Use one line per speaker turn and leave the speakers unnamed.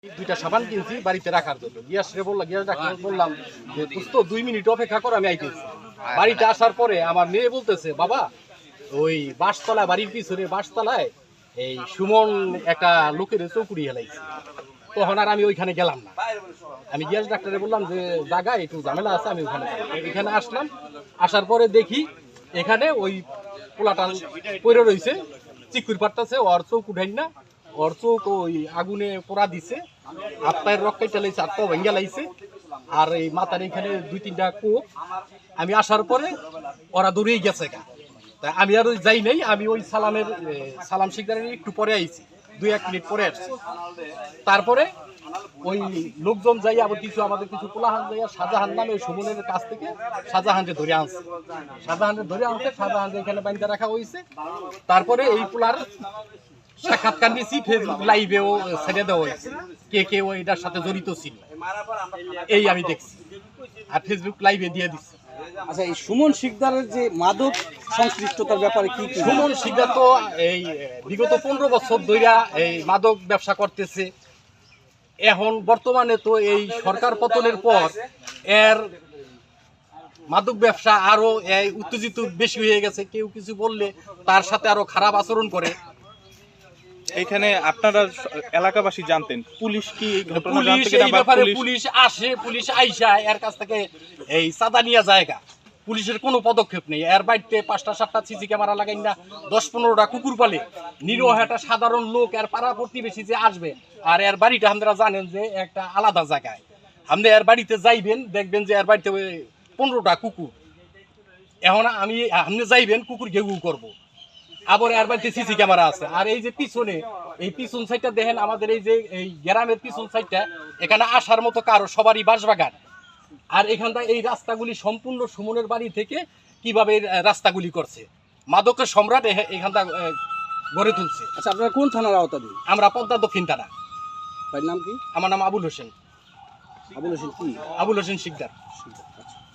দুইটা সাবান কিনছি বাড়িতে রাখার জন্য। গ্যাস ডাক্তার বললাম যে দোস্ত 2 মিনিট অপেক্ষা করো, আমি আইতেছি। বাড়িতে আসার পরে আমার মেয়ে বলতেছে, বাবা ওই বাঁশতলা, বাড়ির পিছনে বাঁশতলায় এই সুমন একটা লোকের চৌকুড়ি হেলাইছে। তখন আর আমি ওইখানে গেলাম না। আমি গ্যাস ডাক্তারে বললাম যে জায়গা একটু ঝামেলা আছে, আমি এখানে আসলাম। আসার পরে দেখি এখানে ওই পোলাটা পড়ে রয়েছে, চিকুর পাট্টাছে, ওর চৌক উঠাই না, ওর চৌক ওই আগুনে পোড়া দিছে, হাত রক্ত চালাইছে, হাত পা ভেঙ্গা লাইছে, আর এই মাথার এখানে 2-3টা কোপ। আমি আসার পরে ওরা দৌড়েই গেছে গা। তাই আমি আর যাই নাই, আমি ওই সালাম শিকদারের একটু পরে আইছি, 2-1 মিনিট পরে আসছি। তারপরে ওই লোকজন যাই আবার আমাদের কিছু কোলাহান যাইয়া শাহজাহান নামে ওই সুমনের কাছ থেকে শাহজাহানকে ধরে আনছে। শাহজাহানকে এখানে বাইন্দা রাখা হয়েছে। তারপরে এই পোলার সাক্ষাৎকার নিয়েছি, ফেসবুক লাইভেও ছেড়ে দেওয়া হয়েছে, কে এটার সাথে জড়িত ছিল এই আমি দেখছি, আর ফেসবুক লাইভে দিয়ে দিচ্ছি।
আচ্ছা, এই সুমন শিকদারের যে মাদক সংশ্লিষ্টতার ব্যাপারে কি?
সুমন শিকদার তো এই বিগত 15 বছর ধইরা এই মাদক ব্যবসা করতেছে। এখন বর্তমানে তো এই সরকার পতনের পর এর মাদক ব্যবসা আরো উত্তেজিত বেশি হয়ে গেছে। কেউ কিছু বললে তার সাথে আরো খারাপ আচরণ করে।
এখানে আপনারা এলাকাবাসী জানতেন, পুলিশ কি
পুলিশ আসে, পুলিশ আইসা এর কাছ থেকে এই চাঁদা নিয়ে জায়গা, পুলিশের কোনো পদক্ষেপ নেই। এর বাড়িতে 5টা-7টা সিসি ক্যামেরা লাগাই না, 10-15টা কুকুর পালে, নিরীহ একটা সাধারণ লোক এর পাড়া প্রতিবেশী যে আসবে। আর এর বাড়িটা আপনারা জানেন যে একটা আলাদা জায়গায়, আপনি এর বাড়িতে যাইবেন দেখবেন যে এর বাড়িতে 15টা কুকুর। এখন আপনি যাইবেন, কুকুর ঘেউ করবো। আবার এর বাড়িতে সিসি ক্যামেরা আছে। আর এই যে পিছনে, এই পিছন সাইডটা দেখেন, আমাদের এই যে এই গ্রামের পিছন সাইডটা, এখানে আসার মতো কারো সবারই বাঁশবাগান। আর এখানটা এই রাস্তাগুলি সম্পূর্ণ সুমনের বাড়ি থেকে কিভাবে রাস্তাগুলি করছে, মাদকের সম্রাট এখানটা গড়ে তুলছে।
আচ্ছা, আপনারা কোন থানার আওতাধীন?
আমরা পদ্মা দক্ষিণ থানা।
ভাইয়ের নাম কি?
আমার নাম আবুল হোসেন।
আবুল হোসেন কি?
আবুল হোসেন শিকদার।